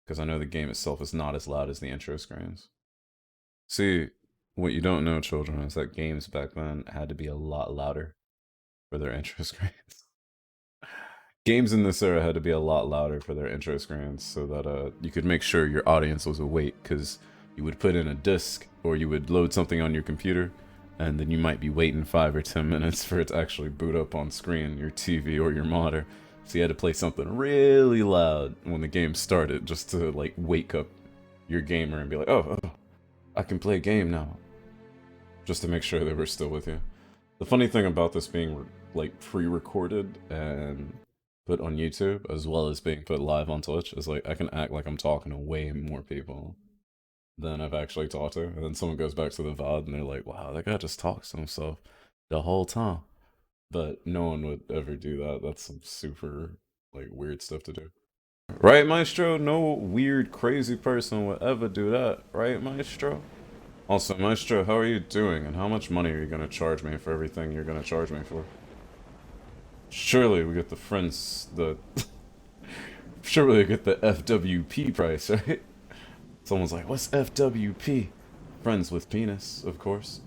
because I know the game itself is not as loud as the intro screens. See, what you don't know, children, is that games back then had to be a lot louder for their intro screens. Games in this era had to be a lot louder for their intro screens so that you could make sure your audience was awake, because you would put in a disc or you would load something on your computer and then you might be waiting 5 or 10 minutes for it to actually boot up on screen, your TV or your monitor. So you had to play something really loud when the game started just to like wake up your gamer and be like, oh, I can play a game now. Just to make sure they were still with you. The funny thing about this being like pre-recorded and put on YouTube as well as being put live on Twitch is like I can act like I'm talking to way more people than I've actually talked to. And then someone goes back to the VOD and they're like, wow, that guy just talks to himself the whole time. But no one would ever do that. That's some super like weird stuff to do. Right, Maestro? No weird crazy person would ever do that, right, Maestro? Also, Maestro, how are you doing, and how much money are you gonna charge me for everything you're gonna charge me for? Surely we get the friends, the... Surely we get the FWP price, right? Someone's like, what's FWP? Friends with penis, of course.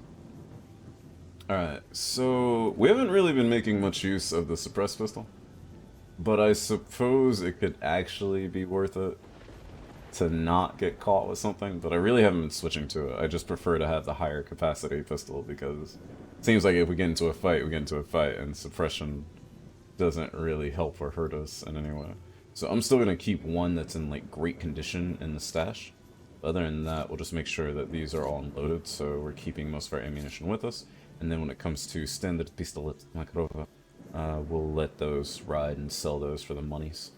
Alright, so we haven't really been making much use of the suppressed pistol, but I suppose it could actually be worth it to not get caught with something, but I really haven't been switching to it. I just prefer to have the higher capacity pistol because it seems like if we get into a fight, we get into a fight, and suppression doesn't really help or hurt us in any way. So I'm still gonna keep one that's in like great condition in the stash. Other than that, we'll just make sure that these are all unloaded, so we're keeping most of our ammunition with us. And then when it comes to standard pistolet Makarova, we'll let those ride and sell those for the monies.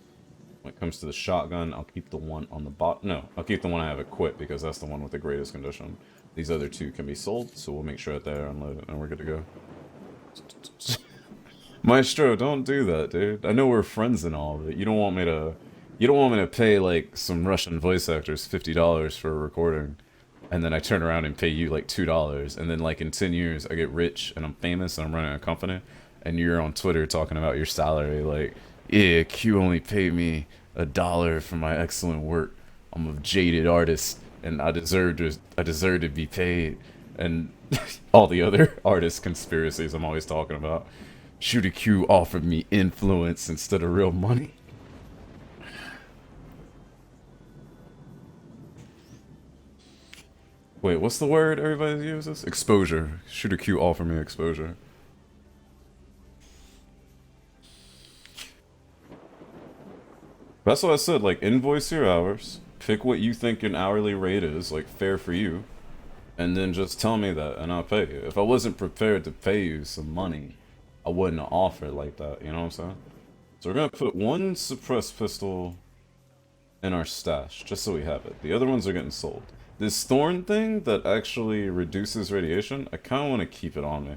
When it comes to the shotgun, I'll keep the one on the bottom. No, I'll keep the one I have equipped because that's the one with the greatest condition. These other two can be sold, so we'll make sure that they're unloaded and we're good to go. Maestro, don't do that, dude. I know we're friends and all, but you don't want me to... You don't want me to pay, like, some Russian voice actors $50 for a recording, and then I turn around and pay you, like, $2, and then, like, in 10 years, I get rich, and I'm famous, and I'm running a company, and you're on Twitter talking about your salary, like, yeah, Q only paid me $1 for my excellent work. I'm a jaded artist, and I deserve to be paid, and all the other artist conspiracies I'm always talking about. Shooter Q offered me influence instead of real money. Wait, what's the word everybody uses? Exposure. Shooter Q offered me exposure. That's what I said, like, invoice your hours, pick what you think an hourly rate is, like, fair for you, and then just tell me that, and I'll pay you. If I wasn't prepared to pay you some money, I wouldn't have offered like that, you know what I'm saying? So we're gonna put one suppressed pistol in our stash, just so we have it. The other ones are getting sold. This thorn thing that actually reduces radiation, I kind of want to keep it on me.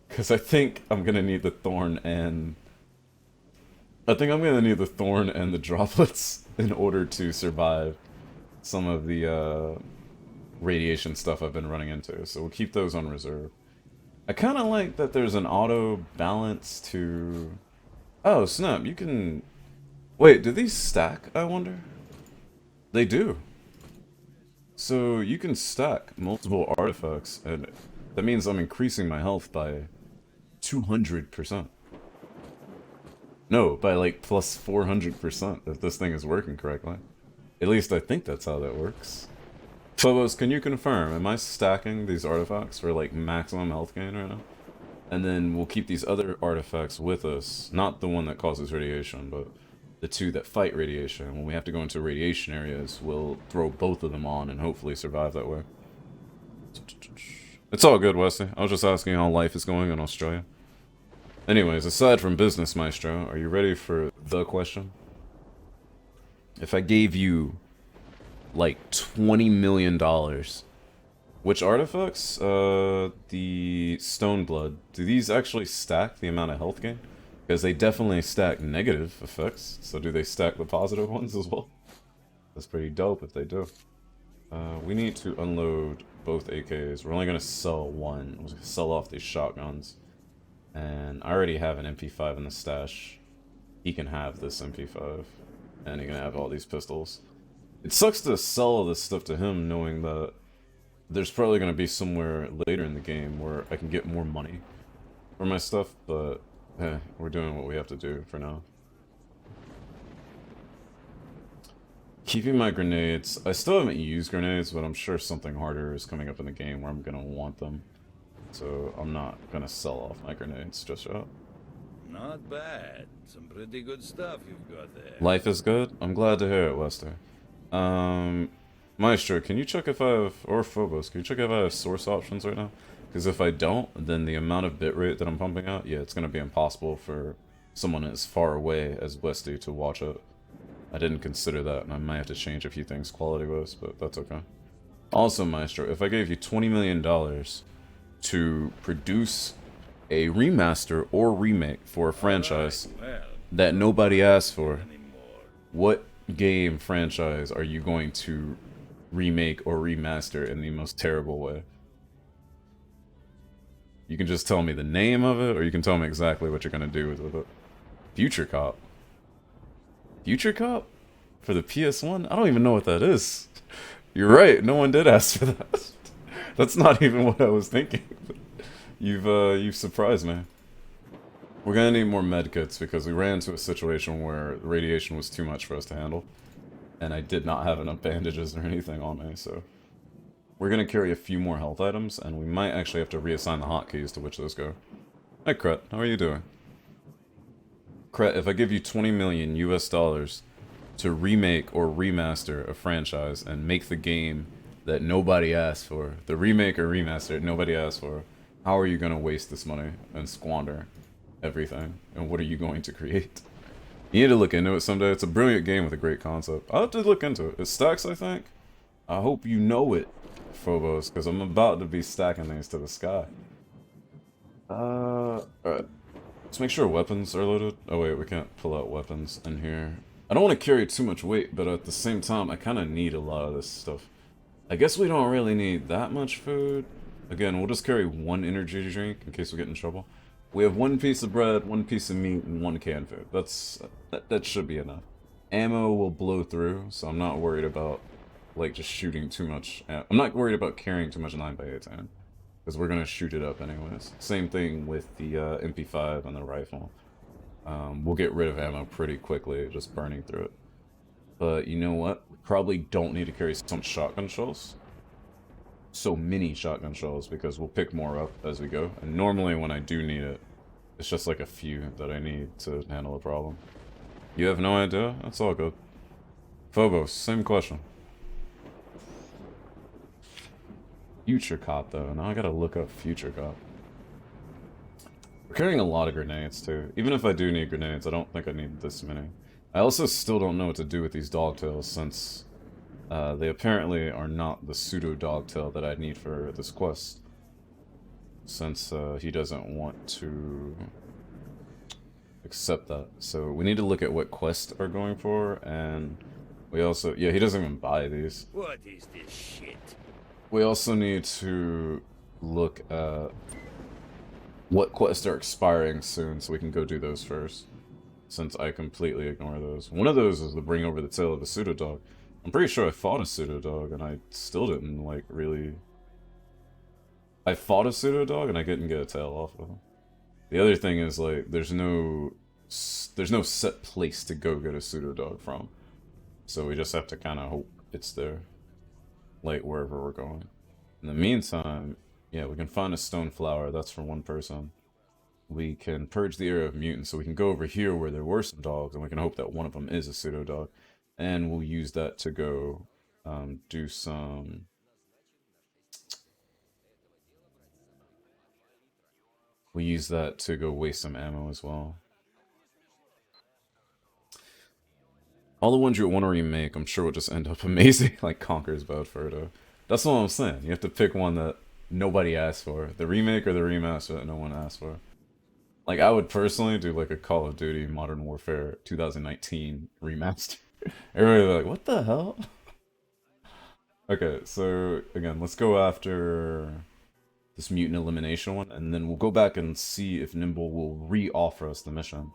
Because I think I'm going to need the thorn and... I think I'm going to need the thorn and the droplets in order to survive some of the radiation stuff I've been running into. So we'll keep those on reserve. I kind of like that there's an auto balance to... Oh, snap, you can... Wait, do these stack, I wonder? They do. So you can stack multiple artifacts, and that means I'm increasing my health by 200%. No, by like plus 400% if this thing is working correctly. At least I think that's how that works. Phobos, can you confirm, am I stacking these artifacts for like maximum health gain right now? And then we'll keep these other artifacts with us, not the one that causes radiation, but the two that fight radiation. When we have to go into radiation areas, we'll throw both of them on and hopefully survive that way. It's all good, Wesley. I was just asking how life is going in Australia. Anyways, aside from business, Maestro, are you ready for the question? If I gave you, like, $20 million, which artifacts? The Stone Blood. Do these actually stack the amount of health gain? Because they definitely stack negative effects, so do they stack the positive ones as well? That's pretty dope if they do. We need to unload both AKs. We're only going to sell one. We'll sell off these shotguns. And I already have an MP5 in the stash. He can have this MP5. And he can have all these pistols. It sucks to sell all this stuff to him knowing that there's probably going to be somewhere later in the game where I can get more money for my stuff, but we're doing what we have to do for now. Keeping my grenades. I still haven't used grenades, but I'm sure something harder is coming up in the game where I'm going to want them. So I'm not going to sell off my grenades just yet. Not bad. Some pretty good stuff you've got there. Life is good? I'm glad to hear it, Lester. Maestro, can you check if I have, or Phobos, can you check if I have source options right now? Because if I don't, then the amount of bitrate that I'm pumping out, yeah, it's going to be impossible for someone as far away as Westy to watch it. I didn't consider that, and I might have to change a few things quality-wise, but that's okay. Also, Maestro, if I gave you $20 million to produce a remaster or remake for a franchise that nobody asked for, what game franchise are you going to remake or remaster in the most terrible way? You can just tell me the name of it, or you can tell me exactly what you're going to do with it. Future Cop. Future Cop? For the PS1? I don't even know what that is. You're right, no one did ask for that. That's not even what I was thinking. You've surprised me. We're gonna need more medkits because we ran into a situation where the radiation was too much for us to handle. And I did not have enough bandages or anything on me, so... We're gonna carry a few more health items, and we might actually have to reassign the hotkeys to which those go. Hi, Kret. How are you doing? Kret, if I give you 20 million US dollars to remake or remaster a franchise and make the game that nobody asked for, the remake or remaster nobody asked for, how are you going to waste this money and squander everything? And what are you going to create? You need to look into it someday. It's a brilliant game with a great concept. I'll have to look into it. It stacks, I think. I hope you know it, Phobos, because I'm about to be stacking these to the sky. Alright. Let's make sure weapons are loaded. Oh wait, we can't pull out weapons in here. I don't want to carry too much weight, but at the same time, I kind of need a lot of this stuff. I guess we don't really need that much food. Again, we'll just carry one energy drink in case we get in trouble. We have one piece of bread, one piece of meat, and one canned food. That should be enough. Ammo will blow through, so I'm not worried about, like, just shooting too much. I'm not worried about carrying too much 9x18, because we're going to shoot it up anyways. Same thing with the MP5 and the rifle. We'll get rid of ammo pretty quickly, just burning through it. But you know what? We probably don't need to carry some shotgun shells. So many shotgun shells, because we'll pick more up as we go. And normally when I do need it, it's just like a few that I need to handle a problem. You have no idea? That's all good. Phobos, same question. Future Cop, though. Now I gotta look up Future Cop. We're carrying a lot of grenades, too. Even if I do need grenades, I don't think I need this many. I also still don't know what to do with these dogtails, since they apparently are not the pseudo-dogtail that I need for this quest. Since he doesn't want to accept that. So we need to look at what quests are going for, and we also... Yeah, he doesn't even buy these. What is this shit? We also need to look at what quests are expiring soon, so we can go do those first. Since I completely ignore those. One of those is to bring over the tail of a pseudo-dog. I'm pretty sure I fought a pseudo-dog, and I still didn't, like, really... I fought a pseudo-dog, and I didn't get a tail off of him. The other thing is, like, there's no set place to go get a pseudo-dog from. So we just have to kind of hope it's there. Like, wherever we're going. In the meantime, yeah, we can find a stone flower. That's for one person. We can purge the area of mutants, so we can go over here where there were some dogs, and we can hope that one of them is a pseudo-dog. And we'll use that to go do some... We'll use that to go waste some ammo as well. All the ones you want to remake, I'm sure will just end up amazing, like Conker's Bad Furto. That's what I'm saying. You have to pick one that nobody asked for. The remake or the remaster that no one asked for. Like, I would personally do, like, a Call of Duty Modern Warfare 2019 remaster. Everybody would be like, what the hell? Okay, so, again, let's go after this mutant elimination one, and then we'll go back and see if Nimble will re-offer us the mission.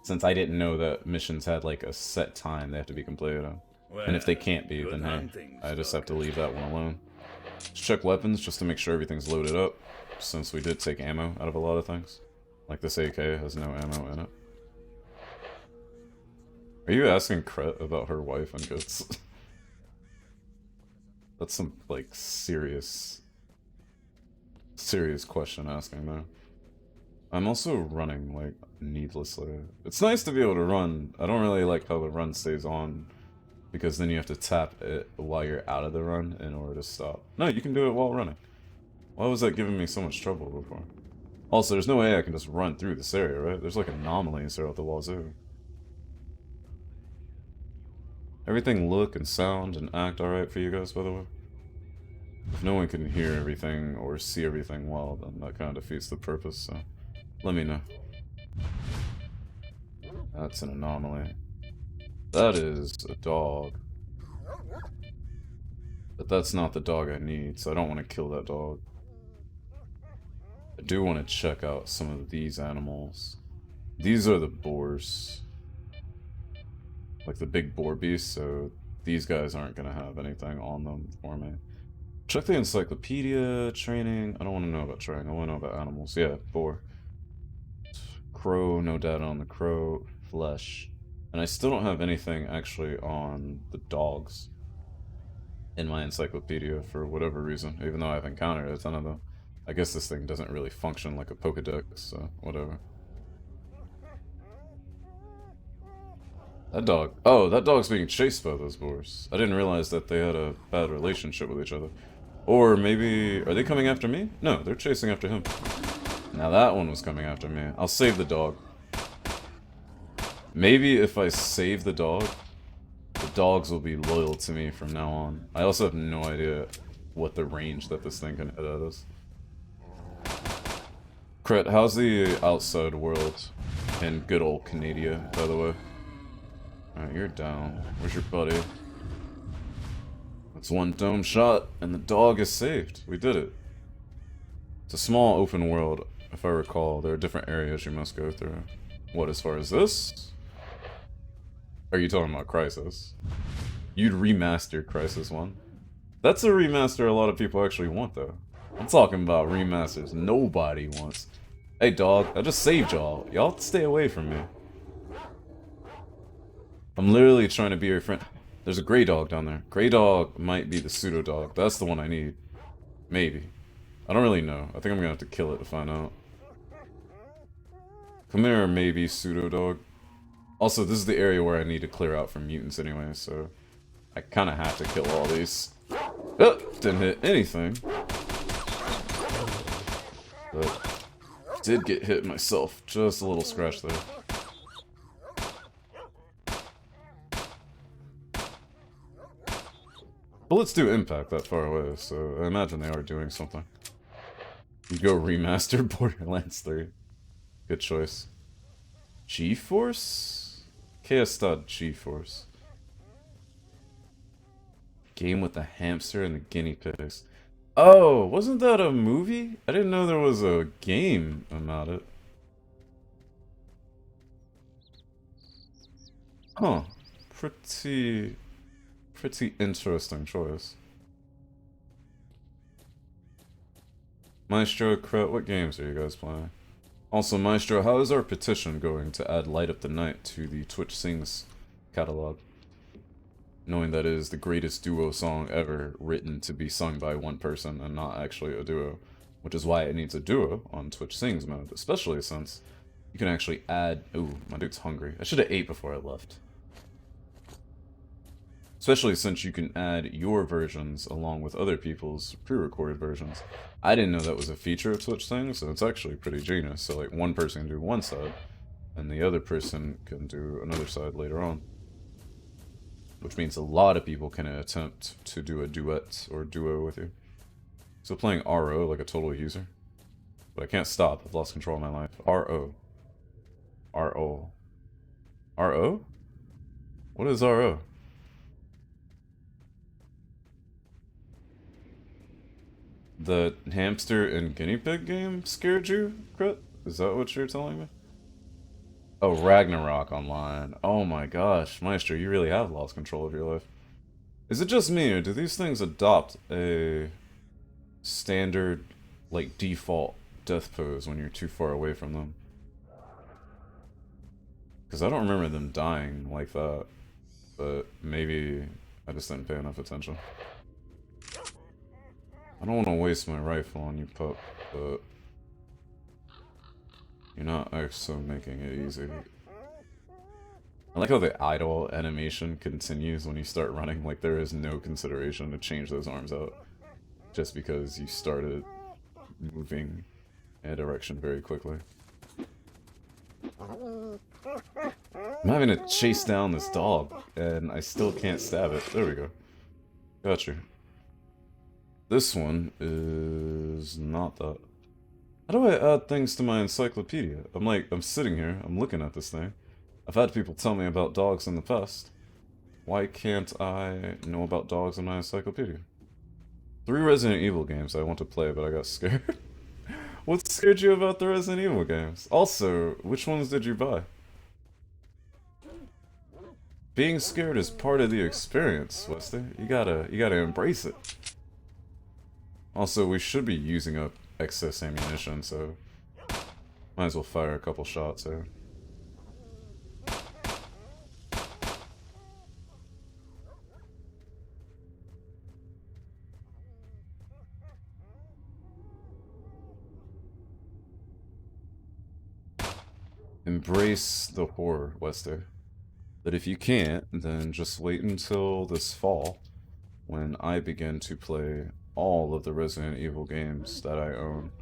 Since I didn't know that missions had, like, a set time they have to be completed in. And if they Well, can't be, good then hey, hunting, I just have to Stalker. leave that one alone. Let's check weapons just to make sure everything's loaded up, since we did take ammo out of a lot of things. Like this AK has no ammo in it. Are you asking Kret about her wife and kids? That's some, like, serious question asking there. I'm also running, like, needlessly. It's nice to be able to run. I don't really like how the run stays on, because then you have to tap it while you're out of the run in order to stop. No, you can do it while running. Why was that giving me so much trouble before? Also, there's no way I can just run through this area, right? There's like anomalies throughout the wazoo. Everything look and sound and act alright for you guys, by the way? If no one can hear everything or see everything well, then that kind of defeats the purpose, so let me know. That's an anomaly. That is a dog. But that's not the dog I need, so I don't want to kill that dog. I do want to check out some of these animals. These are the boars. Like the big boar beasts, so these guys aren't going to have anything on them for me. Check the encyclopedia, training. I don't want to know about training, I want to know about animals. Yeah, boar. Crow, no data on the crow. Flesh. And I still don't have anything actually on the dogs in my encyclopedia for whatever reason, even though I've encountered a ton of them. I guess this thing doesn't really function like a Pokedex, so whatever. That dog. Oh, that dog's being chased by those boars. I didn't realize that they had a bad relationship with each other. Or maybe... Are they coming after me? No, they're chasing after him. Now that one was coming after me. I'll save the dog. Maybe if I save the dogs will be loyal to me from now on. I also have no idea what the range that this thing can hit at is. Kret, how's the outside world in good old Canada, by the way? Alright, you're down. Where's your buddy? That's one dome shot, and the dog is saved. We did it. It's a small open world, if I recall. There are different areas you must go through. What, as far as this? Are you talking about Crisis? You'd remaster Crisis 1? That's a remaster a lot of people actually want, though. I'm talking about remasters nobody wants. Hey, dog, I just saved y'all. Y'all stay away from me. I'm literally trying to be your friend. There's a gray dog down there. Gray dog might be the pseudo dog. That's the one I need. Maybe. I don't really know. I think I'm gonna have to kill it to find out. Come here, maybe pseudo dog. Also, this is the area where I need to clear out from mutants anyway, so I kind of have to kill all these. Oh, didn't hit anything. But did get hit myself. Just a little scratch there. Bullets do impact that far away, so I imagine they are doing something. You go remaster Borderlands 3. Good choice. G-Force? K.S.G-Force. Game with the hamster and the guinea pigs. Oh, wasn't that a movie? I didn't know there was a game about it. Huh. Pretty interesting choice. Maestro, Kret, what games are you guys playing? Also, Maestro, how is our petition going to add Light Up the Night to the Twitch Sings catalog? Knowing that it is the greatest duo song ever written to be sung by one person and not actually a duo. Which is why it needs a duo on Twitch Sings mode, especially since you can actually add... Ooh, my dude's hungry. I should have ate before I left. Especially since you can add your versions along with other people's pre-recorded versions. I didn't know that was a feature of Twitch Sings, so it's actually pretty genius. So like one person can do one side, and the other person can do another side later on. Which means a lot of people can attempt to do a duet or duo with you. So playing RO like a total user. But I can't stop, I've lost control of my life. RO. RO. RO? What is RO? The hamster and guinea pig game scared you, Kret? Is that what you're telling me? Oh, Ragnarok Online. Oh my gosh, Maestro, you really have lost control of your life. Is it just me, or do these things adopt a standard, like, default death pose when you're too far away from them? Because I don't remember them dying like that, but maybe I just didn't pay enough attention. I don't want to waste my rifle on you, pup, but you're not actually making it easy. I like how the idle animation continues when you start running, like there is no consideration to change those arms out, just because you started moving in a direction very quickly. I'm having to chase down this dog, and I still can't stab it. There we go. Gotcha. This one is not that. How do I add things to my encyclopedia? I'm sitting here, I'm looking at this thing. I've had people tell me about dogs in the past. Why can't I know about dogs in my encyclopedia? 3 Resident Evil games I want to play, but I got scared. What scared you about the Resident Evil games? Also, which ones did you buy? Being scared is part of the experience, Wester. You gotta embrace it. Also, we should be using up excess ammunition, so might as well fire a couple shots here. Embrace the horror, Wester. But if you can't, then just wait until this fall, when I begin to play all of the Resident Evil games that I own,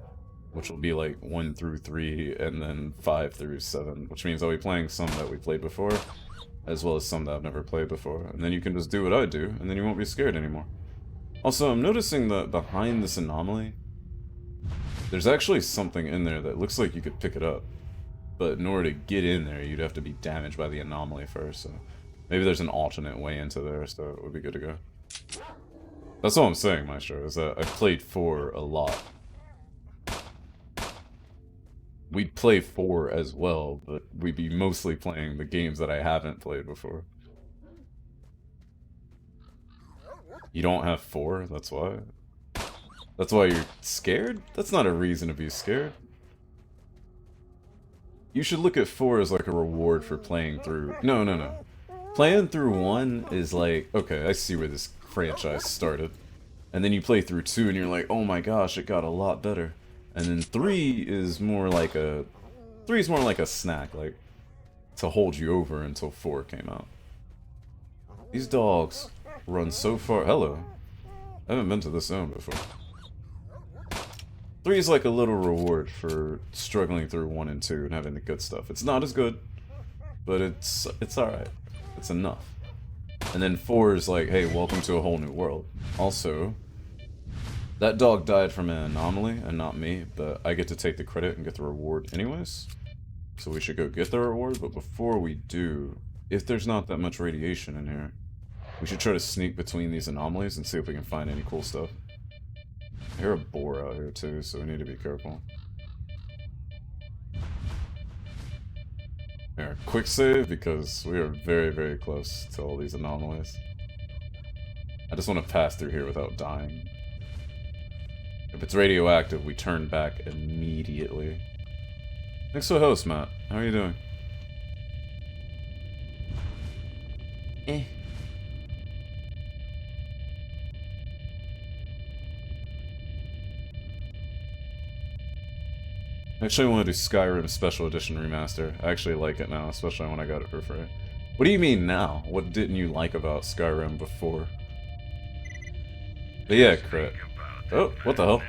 which will be like 1 through 3 and then 5 through 7, which means I'll be playing some that we played before, as well as some that I've never played before, and then you can just do what I do, and then you won't be scared anymore. Also, I'm noticing that behind this anomaly, there's actually something in there that looks like you could pick it up. But in order to get in there, you'd have to be damaged by the anomaly first, so maybe there's an alternate way into there, so it would be good to go. That's all I'm saying, Maestro, is that I've played 4 a lot. We'd play 4 as well, but we'd be mostly playing the games that I haven't played before. You don't have 4? That's why? That's why you're scared? That's not a reason to be scared. You should look at 4 as like a reward for playing through... No. Playing through 1 is like, okay, I see where this franchise started. And then you play through 2 and you're like, oh my gosh, it got a lot better. And then 3 is more like a... 3 is more like a snack, like, to hold you over until 4 came out. These dogs run so far... Hello. I haven't been to this zone before. 3 is like a little reward for struggling through 1 and 2 and having the good stuff. It's not as good, but it's alright. It's enough. And then 4 is like, hey, welcome to a whole new world. Also, that dog died from an anomaly and not me, but I get to take the credit and get the reward anyways. So we should go get the reward, but before we do, if there's not that much radiation in here, we should try to sneak between these anomalies and see if we can find any cool stuff. I hear a boar out here too, so we need to be careful. Here, quick save, because we are very, very close to all these anomalies. I just want to pass through here without dying. If it's radioactive, we turn back immediately. Thanks for the host, Matt. How are you doing? Actually, I want to do Skyrim Special Edition Remaster. I actually like it now, especially when I got it for free. What do you mean now? What didn't you like about Skyrim before? But yeah, crit. Oh, what the hell?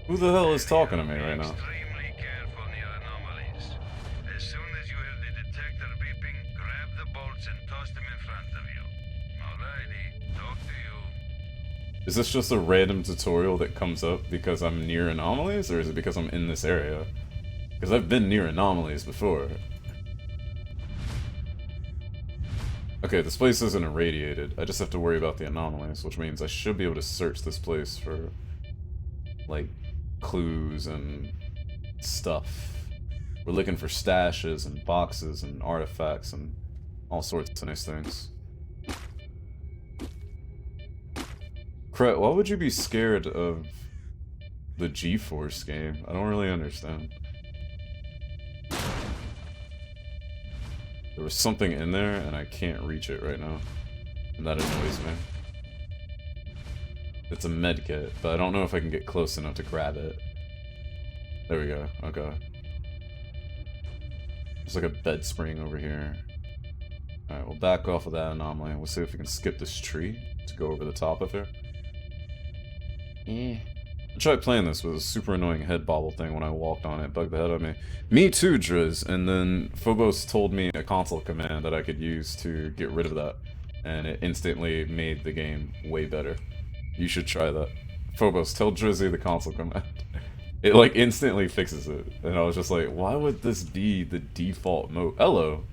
Who the hell is talking to me right now? Is this just a random tutorial that comes up because I'm near anomalies, or is it because I'm in this area? Because I've been near anomalies before. Okay, this place isn't irradiated. I just have to worry about the anomalies, which means I should be able to search this place for, like, clues and stuff. We're looking for stashes and boxes and artifacts and all sorts of nice things. Cret, why would you be scared of the G-Force game? I don't really understand. There was something in there, and I can't reach it right now. And that annoys me. It's a med kit, but I don't know if I can get close enough to grab it. There we go, okay. There's like a bed spring over here. Alright, we'll back off of that anomaly. We'll see if we can skip this tree to go over the top of it. I tried playing this with a super annoying head bobble thing when I walked on it, bugged the head out of me. Me too, Driz, and then Phobos told me a console command that I could use to get rid of that, and it instantly made the game way better. You should try that. Phobos, tell Drizzy the console command. It like instantly fixes it, and I was just like, why would this be the default mode? Hello!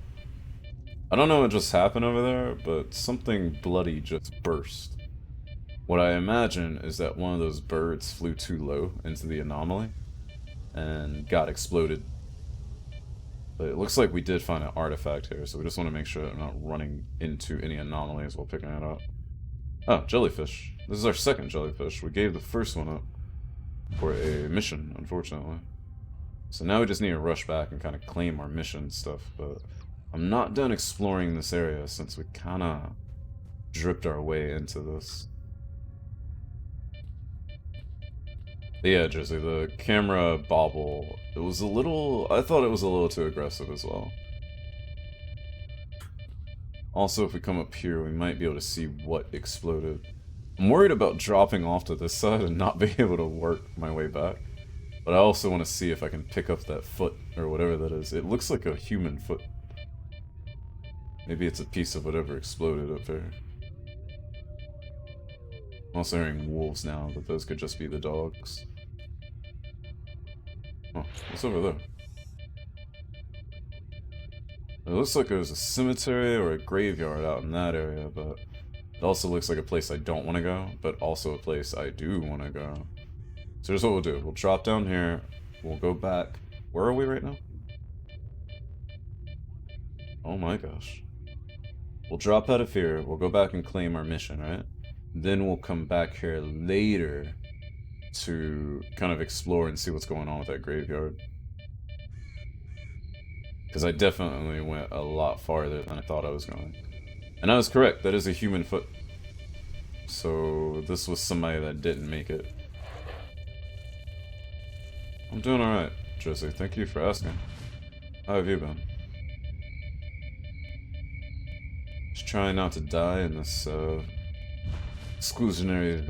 I don't know what just happened over there, but something bloody just burst. What I imagine is that one of those birds flew too low into the anomaly and got exploded. But it looks like we did find an artifact here, so we just want to make sure that we're not running into any anomalies while picking it up. Oh, jellyfish. This is our second jellyfish. We gave the first one up for a mission, unfortunately. So now we just need to rush back and kind of claim our mission stuff, but I'm not done exploring this area since we kind of dripped our way into this. But yeah, Jersey, the camera bobble, it was a little, I thought it was a little too aggressive as well. Also, if we come up here, we might be able to see what exploded. I'm worried about dropping off to this side and not being able to work my way back. But I also want to see if I can pick up that foot, or whatever that is. It looks like a human foot. Maybe it's a piece of whatever exploded up there. I'm also hearing wolves now, but those could just be the dogs. Oh, what's over there? It looks like there's a cemetery or a graveyard out in that area, but it also looks like a place I don't want to go, but also a place I do want to go. So here's what we'll do. We'll drop down here, we'll go back. Where are we right now? Oh my gosh. We'll drop out of here, we'll go back and claim our mission, right? Then we'll come back here later to kind of explore and see what's going on with that graveyard. Because I definitely went a lot farther than I thought I was going. And I was correct, that is a human foot. So this was somebody that didn't make it. I'm doing alright, Josie. Thank you for asking. How have you been? Just trying not to die in this exclusionary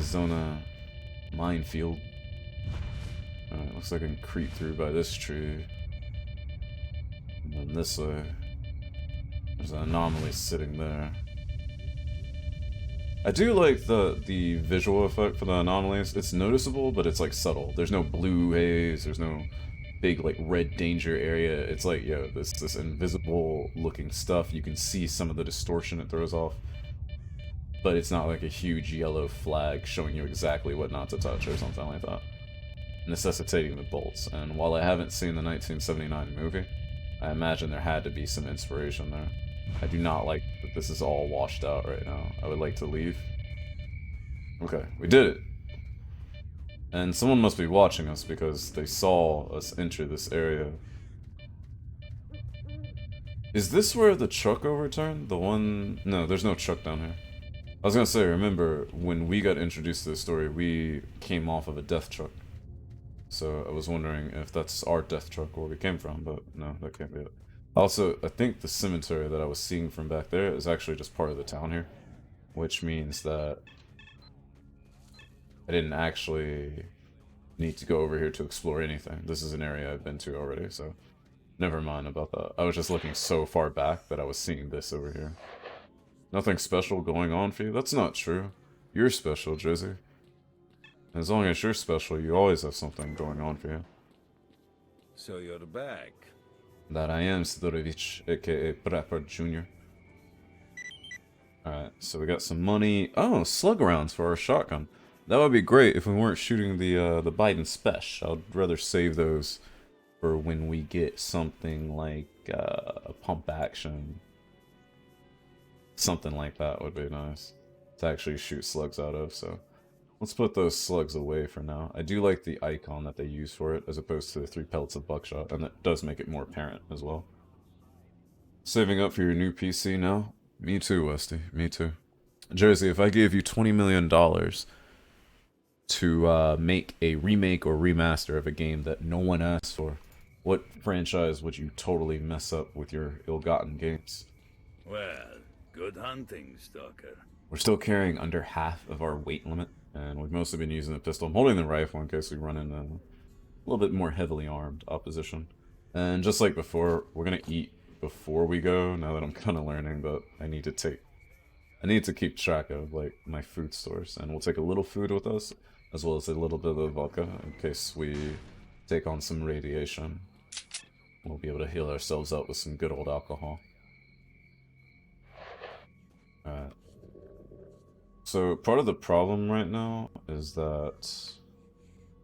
zone minefield. Alright, looks like I can creep through by this tree. And then this way. There's an anomaly sitting there. I do like the visual effect for the anomalies. It's noticeable, but it's like subtle. There's no blue haze, there's no big like red danger area. It's like, yo, this invisible looking stuff. You can see some of the distortion it throws off. But it's not like a huge yellow flag showing you exactly what not to touch or something like that. Necessitating the bolts. And while I haven't seen the 1979 movie, I imagine there had to be some inspiration there. I do not like that this is all washed out right now. I would like to leave. Okay, we did it. And someone must be watching us because they saw us enter this area. Is this where the truck overturned? The one... No, there's no truck down here. I was gonna say, remember, when we got introduced to the story, we came off of a death truck. So I was wondering if that's our death truck where we came from, but no, that can't be it. Also, I think the cemetery that I was seeing from back there is actually just part of the town here. Which means that I didn't actually need to go over here to explore anything. This is an area I've been to already, so never mind about that. I was just looking so far back that I was seeing this over here. Nothing special going on for you? That's not true. You're special, Drizzy. As long as you're special, you always have something going on for you. So you're back. That I am, Sidorovich, aka Prepper Jr. Alright, so we got some money. Oh, slug rounds for our shotgun. That would be great if we weren't shooting the Biden Special. I'd rather save those for when we get something like like a pump action. Something like that would be nice to actually shoot slugs out of, so let's put those slugs away for now. I do like the icon that they use for it, as opposed to the 3 pellets of buckshot, and that does make it more apparent as well. Saving up for your new PC now? Me too, Westy. Me too. Jersey, if I gave you $20 million to make a remake or remaster of a game that no one asked for, what franchise would you totally mess up with your ill-gotten games? Well, good hunting, Stalker. We're still carrying under half of our weight limit, and we've mostly been using the pistol. I'm holding the rifle in case we run into a little bit more heavily armed opposition. And just like before, we're gonna eat before we go, now that I'm kind of learning that I need to keep track of, like, my food stores. And we'll take a little food with us, as well as a little bit of vodka, in case we take on some radiation. We'll be able to heal ourselves up with some good old alcohol. Alright. So, part of the problem right now is that,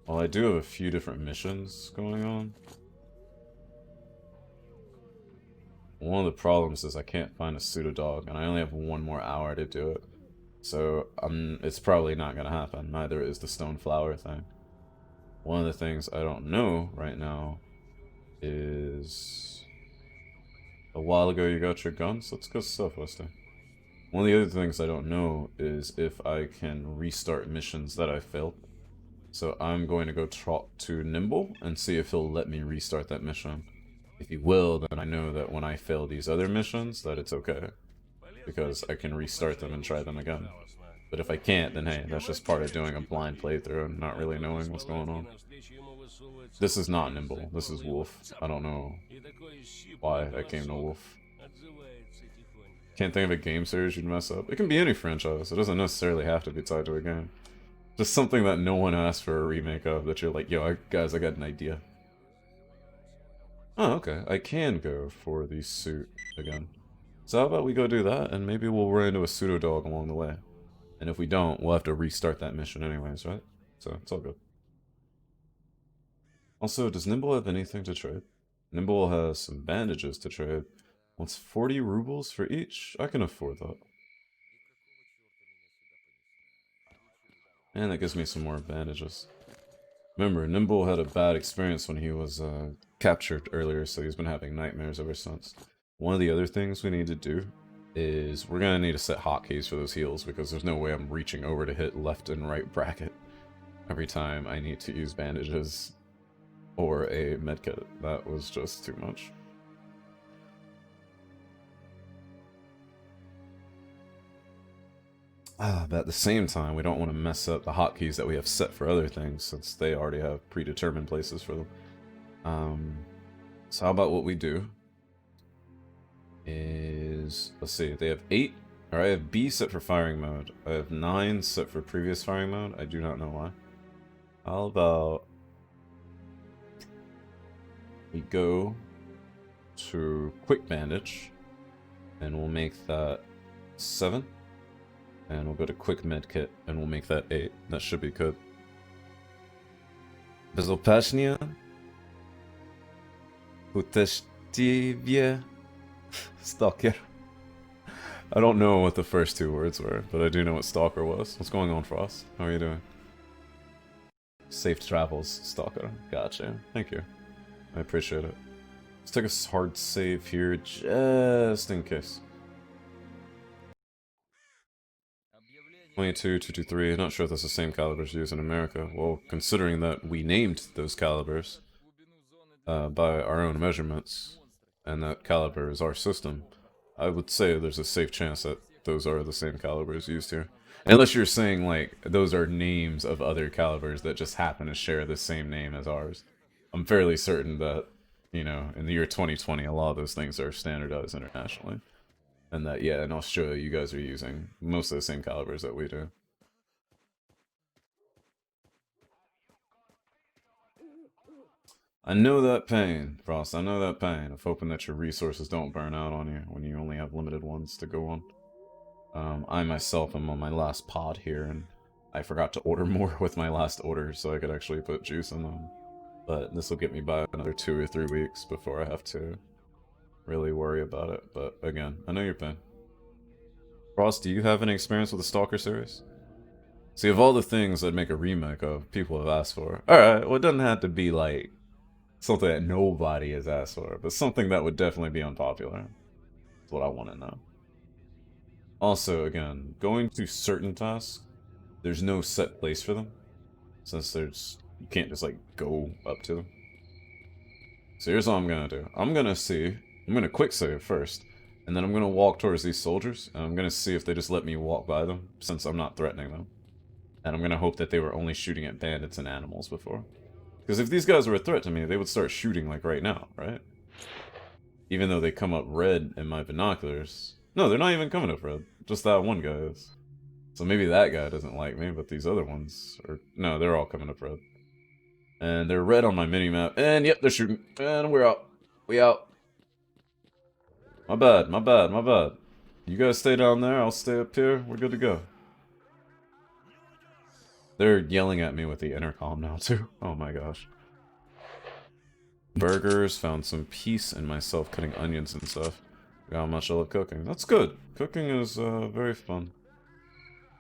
well, I do have a few different missions going on. One of the problems is I can't find a pseudo-dog, and I only have 1 more hour to do it. So, it's probably not gonna happen. Neither is the stone flower thing. One of the things I don't know right now is... A while ago you got your guns? That's good stuff, Westy. One of the other things I don't know is if I can restart missions that I failed. So I'm going to go talk to Nimble and see if he'll let me restart that mission. If he will, then I know that when I fail these other missions, that it's okay. Because I can restart them and try them again. But if I can't, then hey, that's just part of doing a blind playthrough and not really knowing what's going on. This is not Nimble, this is Wolf. I don't know why I came to Wolf. Can't think of a game series you'd mess up. It can be any franchise, it doesn't necessarily have to be tied to a game. Just something that no one asked for a remake of that you're like, yo, guys, I got an idea. Oh, okay, I can go for the suit again. So how about we go do that, and maybe we'll run into a pseudo-dog along the way. And if we don't, we'll have to restart that mission anyways, right? So, it's all good. Also, does Nimble have anything to trade? Nimble has some bandages to trade. Wants 40 rubles for each? I can afford that. And that gives me some more bandages. Remember, Nimble had a bad experience when he was captured earlier, so he's been having nightmares ever since. One of the other things we need to do is we're going to need to set hotkeys for those heals, because there's no way I'm reaching over to hit left and right bracket every time I need to use bandages or a medkit. That was just too much. But at the same time, we don't want to mess up the hotkeys that we have set for other things, since they already have predetermined places for them. So how about what we do is, let's see, they have 8, or I have B set for firing mode. I have 9 set for previous firing mode. I do not know why. How about we go to quick bandage, and we'll make that 7. And we'll go to quick medkit, and we'll make that 8. That should be good. Bezopashnia. Uteshtivye. Stalker. I don't know what the first 2 words were, but I do know what Stalker was. What's going on, Frost? How are you doing? Safe travels, Stalker. Gotcha. Thank you. I appreciate it. Let's take a hard save here, just in case. 22, 223, not sure if that's the same calibers used in America. Well, considering that we named those calibers by our own measurements, and that caliber is our system, I would say there's a safe chance that those are the same calibers used here. Unless you're saying, like, those are names of other calibers that just happen to share the same name as ours. I'm fairly certain that, you know, in the year 2020, a lot of those things are standardized internationally. And that, yeah, in Australia, you guys are using most of the same calibers that we do. I know that pain, Frost. I know that pain of hoping that your resources don't burn out on you when you only have limited ones to go on. I myself am on my last pod here, and I forgot to order more with my last order so I could actually put juice in them. But this will get me by another 2 or 3 weeks before I have to really worry about it. But again, I know your pain. Frost, do you have any experience with the Stalker series? See, of all the things I'd make a remake of, people have asked for. Alright, well, it doesn't have to be like something that nobody has asked for, but something that would definitely be unpopular. That's what I want to know. Also, again, going through certain tasks, there's no set place for them, since you can't just like go up to them. So here's what I'm gonna do. I'm gonna quick save first, and then I'm gonna walk towards these soldiers, and I'm gonna see if they just let me walk by them, since I'm not threatening them. And I'm gonna hope that they were only shooting at bandits and animals before. Because if these guys were a threat to me, they would start shooting like right now, right? Even though they come up red in my binoculars. No, they're not even coming up red. Just that one guy is. So maybe that guy doesn't like me, but these other ones are... No, they're all coming up red. And they're red on my minimap. And yep, they're shooting. And we're out. We out. My bad, my bad, my bad. You guys stay down there, I'll stay up here. We're good to go. They're yelling at me with the intercom now, too. Oh my gosh. Burgers, found some peace in myself cutting onions and stuff. Got how much I love cooking. That's good. Cooking is very fun.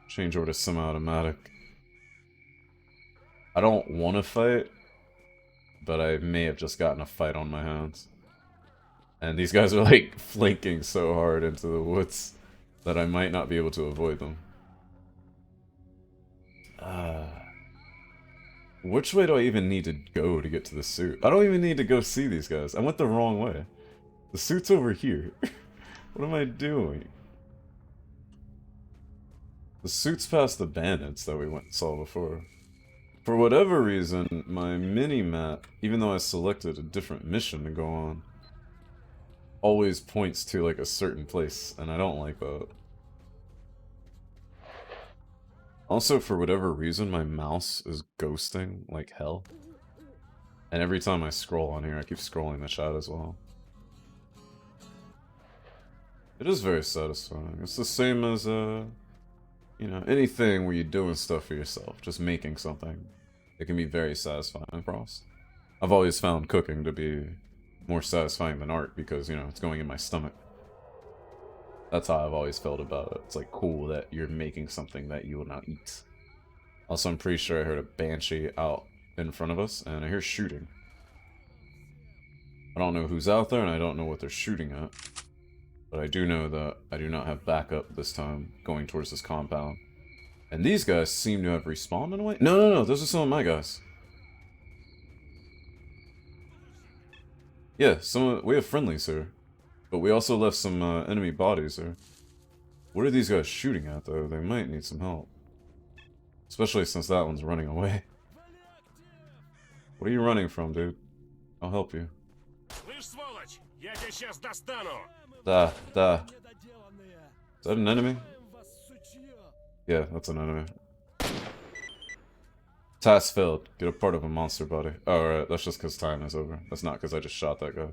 Change over to semi-automatic. I don't want to fight, but I may have just gotten a fight on my hands. And these guys are like flanking so hard into the woods that I might not be able to avoid them. Which way do I even need to go to get to the suit? I don't even need to go see these guys. I went the wrong way. The suit's over here. What am I doing? The suit's past the bandits that we went and saw before. For whatever reason, my mini-map, even though I selected a different mission to go on, always points to like a certain place, and I don't like that. Also, for whatever reason, my mouse is ghosting like hell. And every time I scroll on here, I keep scrolling the chat as well. It is very satisfying. It's the same as, you know, anything where you're doing stuff for yourself, just making something. It can be very satisfying, Frost. I've always found cooking to be more satisfying than art because, you know, it's going in my stomach. That's how I've always felt about it. It's like cool that you're making something that you will not eat. Also, I'm pretty sure I heard a banshee out in front of us, and I hear shooting. I don't know who's out there, and I don't know what they're shooting at. But I do know that I do not have backup this time going towards this compound. And these guys seem to have respawned in a way? No, those are some of my guys. Yeah, we have friendlies here. But we also left some enemy bodies here. What are these guys shooting at, though? They might need some help. Especially since that one's running away. What are you running from, dude? I'll help you. Da. Is that an enemy? Yeah, that's an enemy. Task failed. Get a part of a monster body. Oh, alright, that's just because time is over. That's not because I just shot that guy.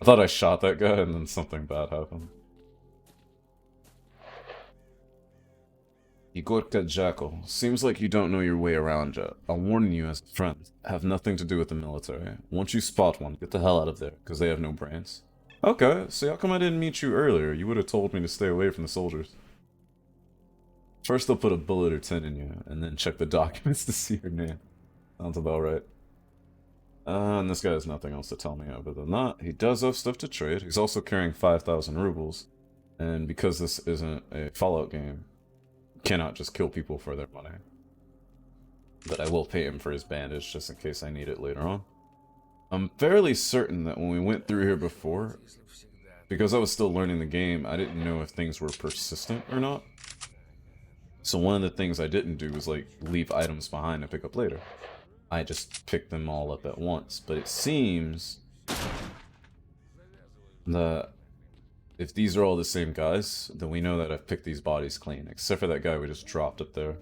I thought I shot that guy and then something bad happened. Igorka Jackal. Seems like you don't know your way around yet. I'll warn you as a friend. Have nothing to do with the military. Once you spot one, get the hell out of there, because they have no brains. Okay, see, how come I didn't meet you earlier? You would have told me to stay away from the soldiers. First they'll put a bullet or 10 in you, and then check the documents to see your name. Sounds about right. And this guy has nothing else to tell me other than that. He does have stuff to trade. He's also carrying 5,000 rubles. And because this isn't a Fallout game, cannot just kill people for their money. But I will pay him for his bandage just in case I need it later on. I'm fairly certain that when we went through here before, because I was still learning the game, I didn't know if things were persistent or not. So one of the things I didn't do was like leave items behind to pick up later. I just picked them all up at once. But it seems that if these are all the same guys, then we know that I've picked these bodies clean. Except for that guy we just dropped up there.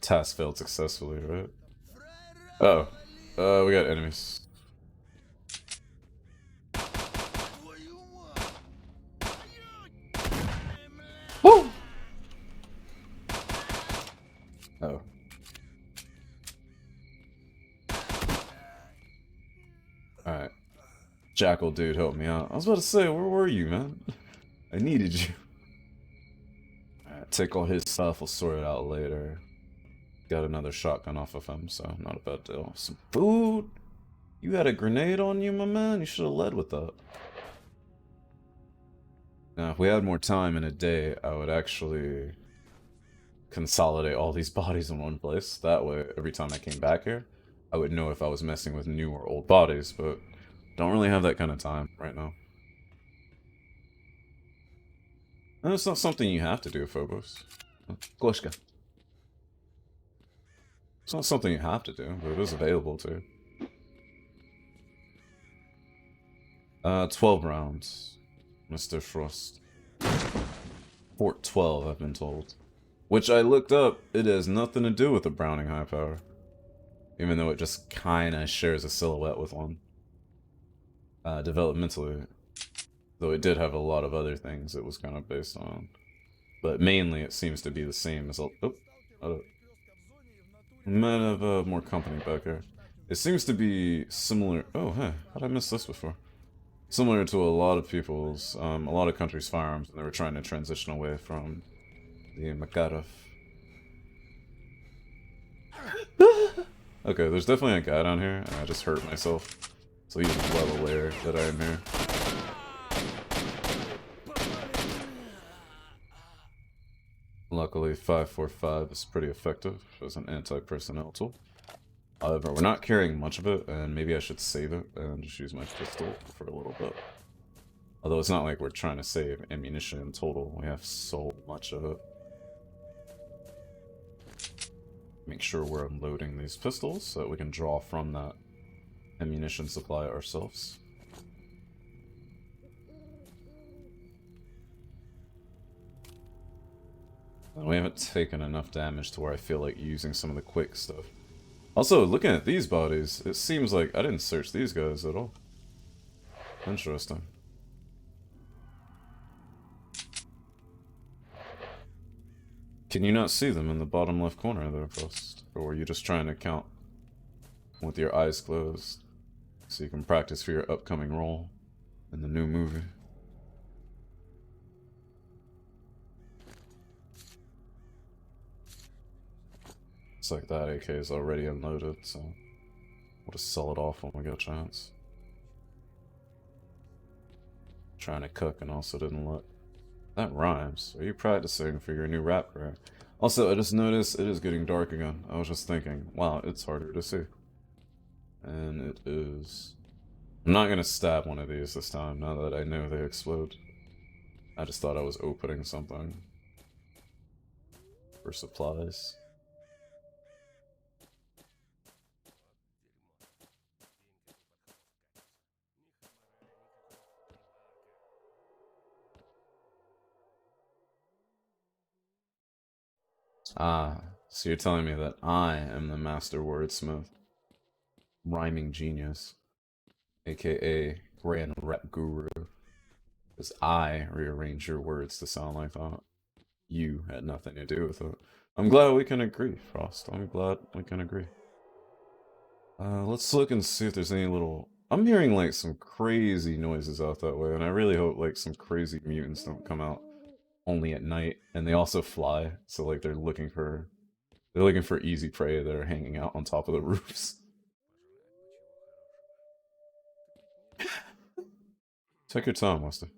Task failed successfully, right? Uh oh. We got enemies. Woo! Oh. Alright. Jackal dude helped me out. I was about to say, where were you, man? I needed you. Alright, take all his stuff, we'll sort it out later. Got another shotgun off of him, so not a bad deal. Some food? You had a grenade on you, my man? You should have led with that. Now, if we had more time in a day, I would actually consolidate all these bodies in one place. That way, every time I came back here, I would know if I was messing with new or old bodies, but don't really have that kind of time right now. And it's not something you have to do, Phobos. Gloshka. It's not something you have to do, but it is available to. 12 rounds, Mr. Frost. Fort 12, I've been told. Which I looked up, it has nothing to do with the Browning high power. Even though it just kinda shares a silhouette with one. Developmentally. Though it did have a lot of other things it was kind of based on. But mainly it seems to be the same as... might have more company back here. It seems to be similar... Oh, hey, how'd I miss this before? Similar to a lot of people's, a lot of countries' firearms, and they were trying to transition away from the Makarov. Okay, there's definitely a guy down here, and I just hurt myself. So he's well aware that I am here. Luckily, 545 is pretty effective as an anti-personnel tool. However, we're not carrying much of it, and maybe I should save it and just use my pistol for a little bit. Although it's not like we're trying to save ammunition in total, we have so much of it. Make sure we're unloading these pistols so that we can draw from that ammunition supply ourselves. And we haven't taken enough damage to where I feel like using some of the quick stuff. Also, looking at these bodies, it seems like I didn't search these guys at all. Interesting. Can you not see them in the bottom left corner there, Frost? Or were you just trying to count with your eyes closed so you can practice for your upcoming role in the new movie? It's like that AK is already unloaded, so we'll just sell it off when we get a chance. Trying to cook and also didn't look. That rhymes. Are you practicing for your new rap career? Also, I just noticed it is getting dark again. I was just thinking, wow, it's harder to see. And it is. I'm not gonna stab one of these this time, now that I know they explode. I just thought I was opening something for supplies. Ah, so you're telling me that I am the master wordsmith, rhyming genius, aka grand rap guru, because I rearrange your words to sound like that. You had nothing to do with it. I'm glad we can agree, Frost. I'm glad we can agree. Let's look and see if there's any little... I'm hearing like some crazy noises out that way, and I really hope like some crazy mutants don't come out only at night, and they also fly, so like they're looking for easy prey that are hanging out on top of the roofs. Take your time, Wester.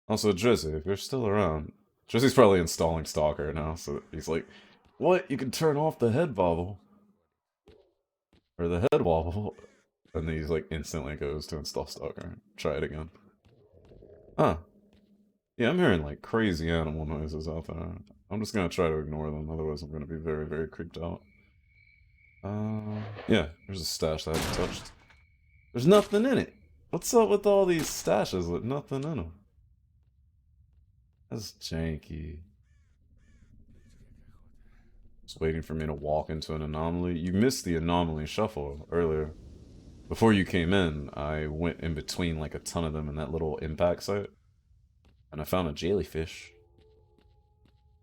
Also, Drizzy, if you're still around, Drizzy's probably installing S.T.A.L.K.E.R now, so he's like, what? You can turn off the head bobble. Or the head wobble. And then he's like instantly goes to install S.T.A.L.K.E.R. Try it again. Huh. Yeah, I'm hearing like crazy animal noises out there. I'm just gonna try to ignore them, otherwise I'm gonna be very, very creeped out. Yeah, there's a stash that I haven't touched. There's nothing in it. What's up with all these stashes with nothing in them? That's janky. Just waiting for me to walk into an anomaly. You missed the anomaly shuffle earlier. Before you came in, I went in between like a ton of them in that little impact site. And I found a jellyfish.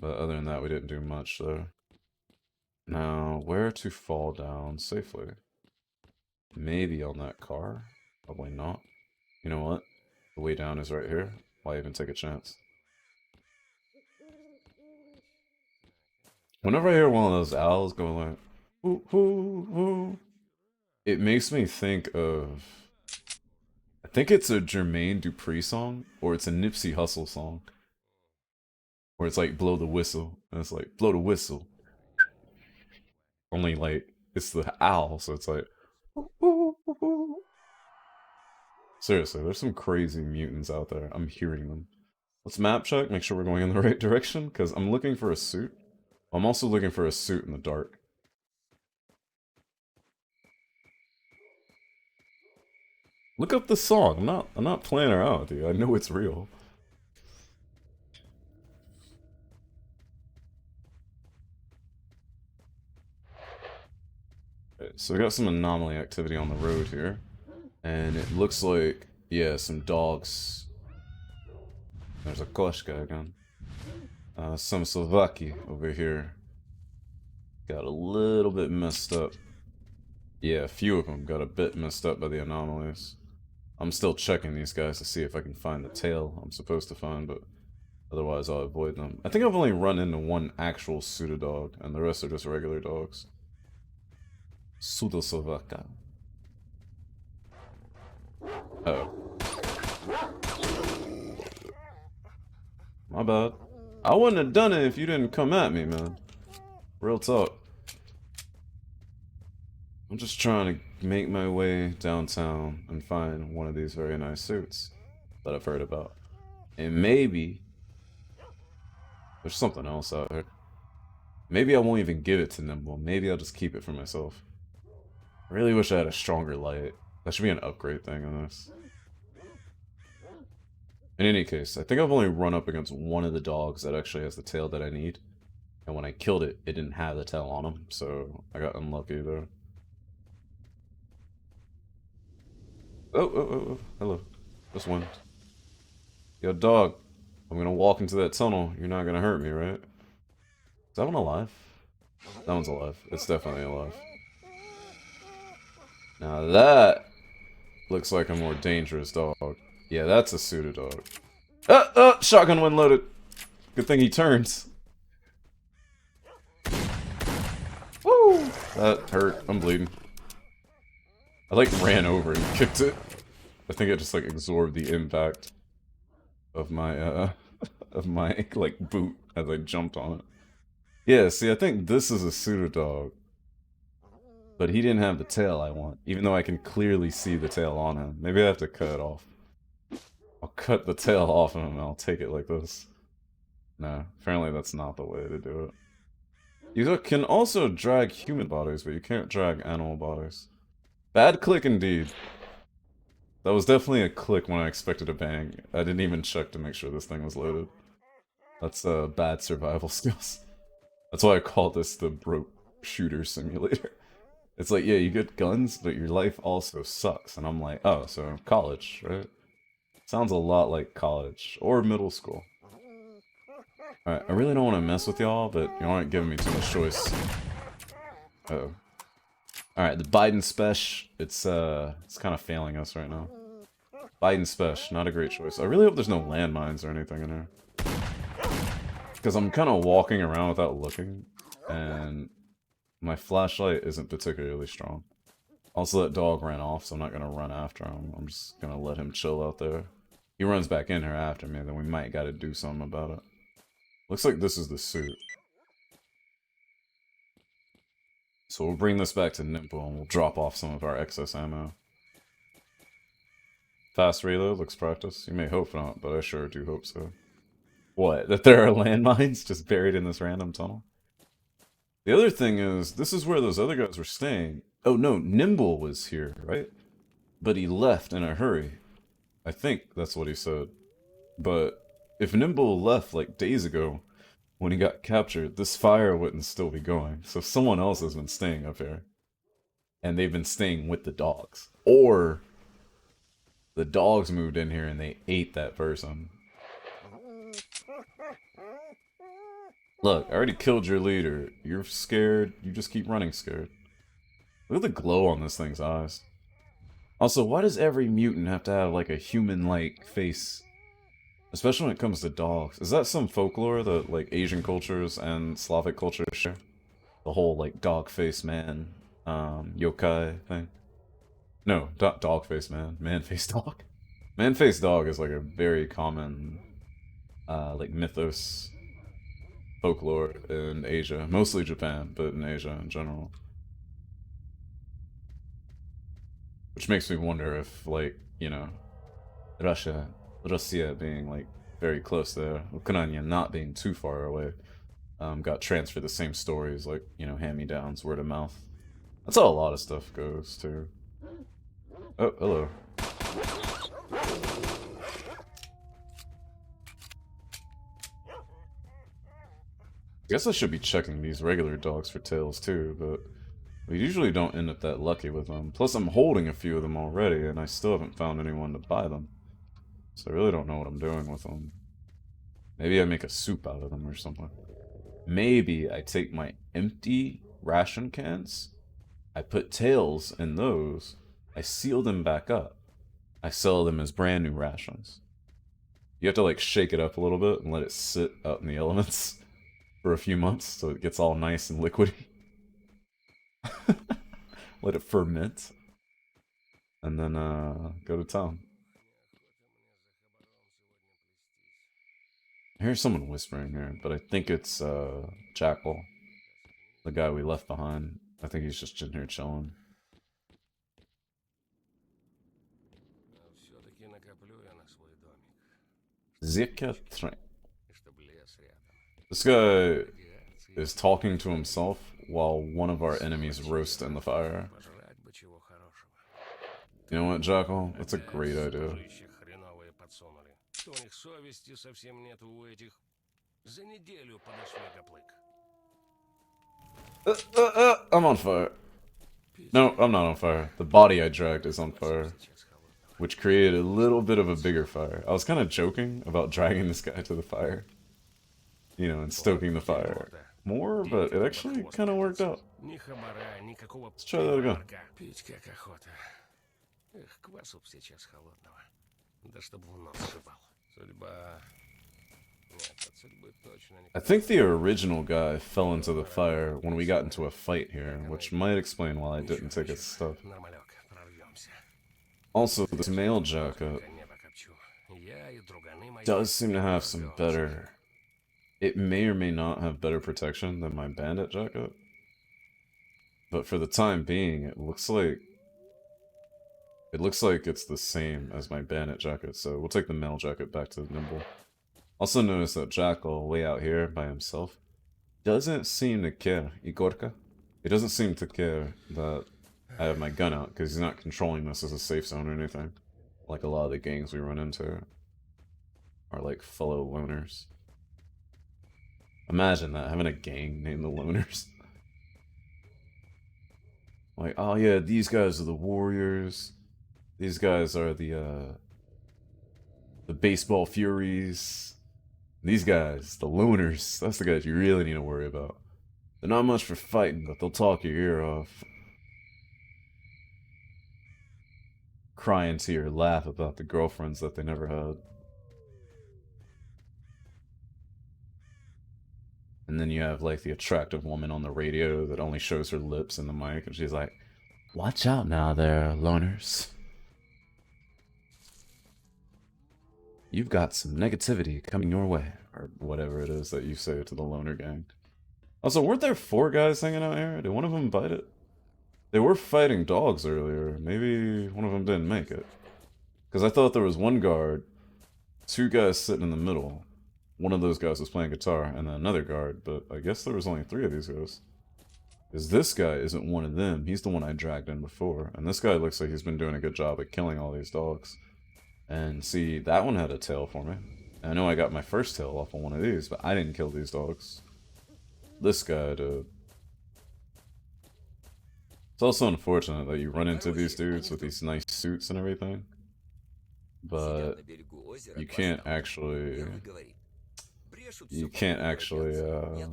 But other than that, we didn't do much there. Now, where to fall down safely? Maybe on that car. Probably not. You know what? The way down is right here. Why even take a chance? Whenever I hear one of those owls go like, ooh, ooh, ooh, it makes me think of, I think it's a Jermaine Dupri song, or it's a Nipsey Hussle song, where it's like blow the whistle, and it's like blow the whistle. Only like it's the owl, so it's like. Ooh, ooh, ooh. Seriously, there's some crazy mutants out there. I'm hearing them. Let's map check, make sure we're going in the right direction, because I'm looking for a suit. I'm also looking for a suit in the dark. Look up the song. I'm not playing around with you. I know it's real. Okay, so we got some anomaly activity on the road here. And it looks like, yeah, some dogs. There's a Koshka again. Some Slovaki over here. Got a little bit messed up. Yeah, a few of them got a bit messed up by the anomalies. I'm still checking these guys to see if I can find the tail I'm supposed to find, but otherwise I'll avoid them. I think I've only run into one actual pseudo-dog, and the rest are just regular dogs. Pseudo-Slovaka. Uh-oh. My bad. I wouldn't have done it if you didn't come at me, man. Real talk. I'm just trying to make my way downtown and find one of these very nice suits that I've heard about. And maybe there's something else out here. Maybe I won't even give it to Nimble. Maybe I'll just keep it for myself. I really wish I had a stronger light. That should be an upgrade thing on this. In any case, I think I've only run up against one of the dogs that actually has the tail that I need. And when I killed it, it didn't have the tail on him, so I got unlucky there. Oh, hello. Just wind. Yo, dog. I'm gonna walk into that tunnel. You're not gonna hurt me, right? Is that one alive? That one's alive. It's definitely alive. Now that looks like a more dangerous dog. Yeah, that's a pseudo dog. Shotgun when loaded. Good thing he turns. Woo! That hurt. I'm bleeding. I like ran over and kicked it. I think it just like absorbed the impact of my of my like boot as I jumped on it. Yeah, see, I think this is a pseudo dog. But he didn't have the tail I want, even though I can clearly see the tail on him. Maybe I have to cut it off. I'll cut the tail off him and I'll take it like this. No, apparently that's not the way to do it. You can also drag human bodies, but you can't drag animal bodies. Bad click indeed. That was definitely a click when I expected a bang. I didn't even check to make sure this thing was loaded. That's bad survival skills. That's why I call this the broke shooter simulator. It's like, yeah, you get guns, but your life also sucks. And I'm like, oh, so college, right? Sounds a lot like college. Or middle school. Alright, I really don't want to mess with y'all, but you aren't giving me too much choice. Uh-oh. Alright, the Biden special, it's kind of failing us right now. Biden special, not a great choice. I really hope there's no landmines or anything in here. Because I'm kind of walking around without looking, and my flashlight isn't particularly strong. Also, that dog ran off, so I'm not going to run after him. I'm just going to let him chill out there. He runs back in here after me, then we might got to do something about it. Looks like this is the suit. So we'll bring this back to Nimble and we'll drop off some of our excess ammo. Fast reload looks practice. You may hope not, but I sure do hope so. What? That there are landmines just buried in this random tunnel? The other thing is, this is where those other guys were staying. Oh no, Nimble was here, right? But he left in a hurry. I think that's what he said. But if Nimble left like days ago, when he got captured, this fire wouldn't still be going. So someone else has been staying up here. And they've been staying with the dogs. Or the dogs moved in here and they ate that person. Look, I already killed your leader. You're scared. You just keep running scared. Look at the glow on this thing's eyes. Also, why does every mutant have to have like a human-like face? Especially when it comes to dogs. Is that some folklore that like Asian cultures and Slavic cultures share? The whole like dog face man, yokai thing? No, dog face man. Man face dog. Man face dog is like a very common like mythos folklore in Asia. Mostly Japan, but in Asia in general. Which makes me wonder if like, you know, Russia being like very close there, Ukraine not being too far away, got transferred the same stories, like, you know, hand-me-downs, word of mouth. That's how a lot of stuff goes, too. Oh, hello. I guess I should be checking these regular dogs for tails, too, but we usually don't end up that lucky with them. Plus, I'm holding a few of them already, and I still haven't found anyone to buy them. So I really don't know what I'm doing with them. Maybe I make a soup out of them or something. Maybe I take my empty ration cans, I put tails in those, I seal them back up, I sell them as brand new rations. You have to like shake it up a little bit and let it sit out in the elements for a few months so it gets all nice and liquidy. Let it ferment. And then go to town. I hear someone whispering here, but I think it's Jackal, the guy we left behind. I think he's just in here chilling. Zika Train. This guy is talking to himself while one of our enemies roast in the fire. You know what, Jackal? That's a great idea. I'm on fire. No, I'm not on fire. The body I dragged is on fire, which created a little bit of a bigger fire. I was kind of joking about dragging this guy to the fire, you know, and stoking the fire more, but it actually kind of worked out. Let's try that again. I think the original guy fell into the fire when we got into a fight here, which might explain why I didn't take his stuff. Also, this mail jacket does seem to have some better... It may or may not have better protection than my bandit jacket. But for the time being, it looks like it's the same as my bandit jacket, so we'll take the mail jacket back to Nimble. Also notice that Jackal, way out here by himself, doesn't seem to care, Igorka. He doesn't seem to care that I have my gun out, because he's not controlling this as a safe zone or anything. Like a lot of the gangs we run into are like fellow loners. Imagine that, having a gang named the Loners. Like, oh yeah, these guys are the Warriors. These guys are the Baseball Furies. These guys, the Loners, that's the guys you really need to worry about. They're not much for fighting, but they'll talk your ear off. Cry into your laugh about the girlfriends that they never had. And then you have, like, the attractive woman on the radio that only shows her lips in the mic, and she's like, "Watch out now there, loners. You've got some negativity coming your way," or whatever it is that you say to the loner gang. Also, weren't there 4 guys hanging out here? Did one of them bite it? They were fighting dogs earlier. Maybe one of them didn't make it. Because I thought there was one guard, 2 guys sitting in the middle. One of those guys was playing guitar, and then another guard, but I guess there was only 3 of these guys. Because this guy isn't one of them. He's the one I dragged in before. And this guy looks like he's been doing a good job at killing all these dogs. And see, that one had a tail for me. I know I got my first tail off on one of these, but I didn't kill these dogs. This guy did. It's also unfortunate that you run into these dudes with these nice suits and everything. But you can't actually...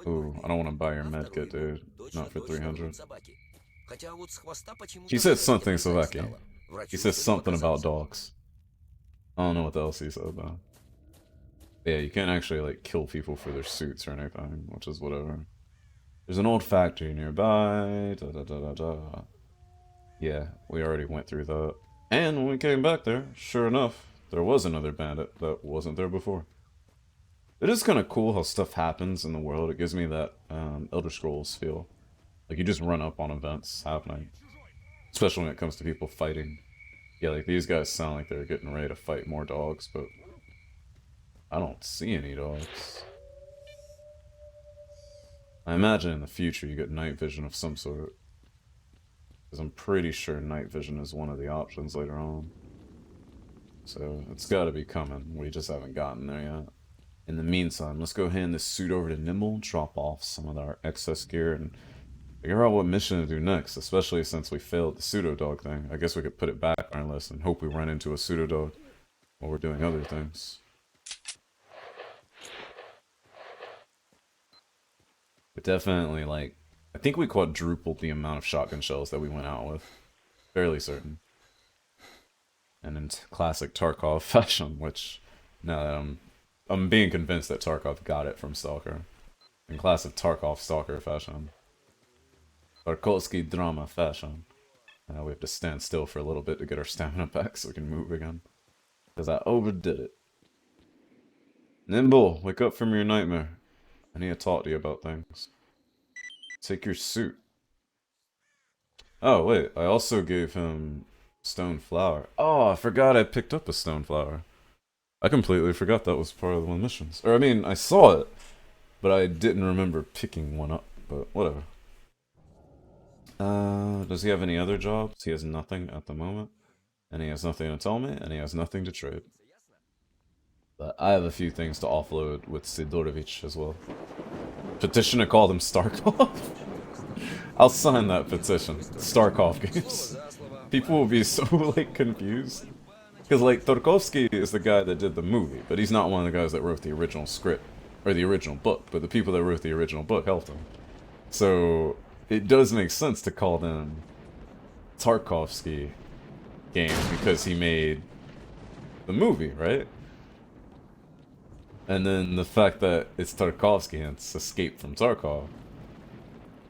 Ooh, I don't want to buy your medkit, dude. Not for 300. Хотя вот с хвоста почему-то He said шерсть something отрастать Slovaki. стала. He Врачу says с этим something about показался. dogs. I don't know what else he said though. Yeah, you can't actually like kill people for their suits or anything, which is whatever. There's an old factory nearby. Da, da, da, da, da. Yeah, we already went through that. And when we came back there, sure enough, there was another bandit that wasn't there before. It is kind of cool how stuff happens in the world. It gives me that Elder Scrolls feel. Like you just run up on events happening. Especially when it comes to people fighting. Yeah, like these guys sound like they're getting ready to fight more dogs, but I don't see any dogs. I imagine in the future you get night vision of some sort. Because I'm pretty sure night vision is one of the options later on. So it's gotta be coming. We just haven't gotten there yet. In the meantime, let's go hand this suit over to Nimble, drop off some of our excess gear, and figure out what mission to do next, especially since we failed the pseudo dog thing. I guess we could put it back on our list and hope we run into a pseudo dog while we're doing other things. But definitely, like, I think we quadrupled the amount of shotgun shells that we went out with. Fairly certain. And in classic Tarkov fashion, which now that I'm being convinced that Tarkov got it from Stalker. In classic Tarkov Stalker fashion. Tarkovsky drama fashion. We have to stand still for a little bit to get our stamina back so we can move again. Because I overdid it. Nimble, wake up from your nightmare. I need to talk to you about things. Take your suit. Oh, wait, I also gave him stone flower. Oh, I forgot I picked up a stone flower. I completely forgot that was part of one of the missions. Or, I mean, I saw it, but I didn't remember picking one up, but whatever. Does he have any other jobs? He has nothing at the moment. And he has nothing to tell me, and he has nothing to trade. But I have a few things to offload with Sidorovich as well. Petition to call them Starkov? I'll sign that petition. Starkov games. People will be so, like, confused. Because, like, Tarkovsky is the guy that did the movie, but he's not one of the guys that wrote the original script, or the original book, but the people that wrote the original book helped him. So, it does make sense to call them Tarkovsky games because he made the movie, right? And then the fact that it's Tarkovsky and it's Escape from Tarkov,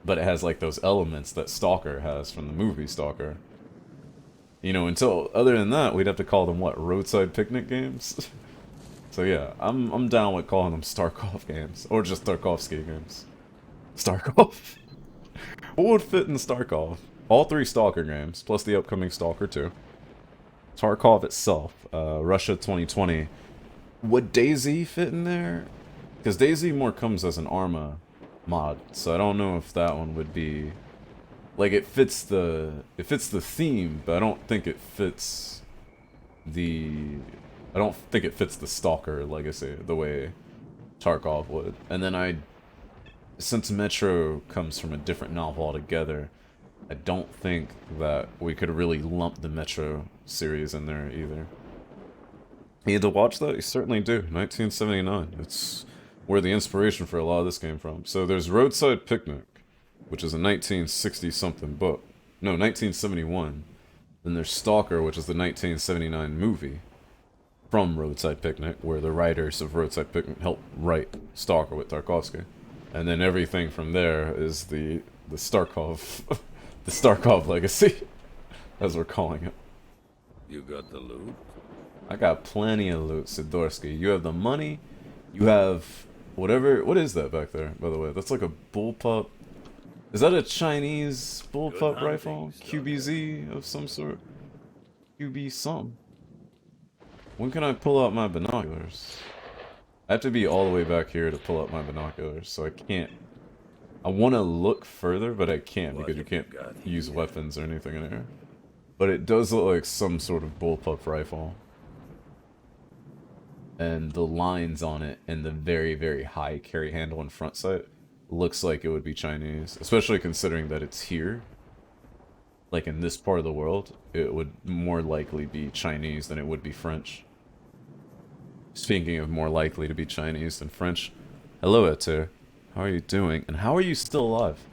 but it has like those elements that Stalker has from the movie Stalker. You know, until other than that, we'd have to call them what, roadside picnic games? So yeah, I'm down with calling them Starkov games or just Tarkovsky games. Starkov? What would fit in Starkov? All three Stalker games, plus the upcoming Stalker 2. Tarkov itself, Russia 2020. Would DayZ fit in there? Because DayZ more comes as an Arma mod, so I don't know if that one would be... Like, it fits the theme, but I don't think it fits the... I don't think it fits the Stalker legacy the way Tarkov would. And then since Metro comes from a different novel altogether, I don't think that we could really lump the Metro series in there either. You had to watch that? You certainly do. 1979. It's where the inspiration for a lot of this came from. So there's Roadside Picnic, which is a 1960-something book. No, 1971. Then there's Stalker, which is the 1979 movie from Roadside Picnic, where the writers of Roadside Picnic helped write Stalker with Tarkovsky. And then everything from there is the Starkov, the Starkov legacy, as we're calling it. You got the loot? I got plenty of loot, Sidorsky. You have the money, you have whatever. What is that back there, by the way? That's like a bullpup. Is that a Chinese bullpup rifle? QBZ of some sort? QB some. When can I pull out my binoculars? I have to be all the way back here to pull out my binoculars, so I can't. I want to look further, but I can't because you can't use weapons or anything in here. But it does look like some sort of bullpup rifle. And the lines on it and the very, very high carry handle and front sight looks like it would be Chinese. Especially considering that it's here. Like in this part of the world, it would more likely be Chinese than it would be French. Speaking of more likely to be Chinese than French, hello, S.T.A.L.K.E.R. How are you doing? And how are you still alive?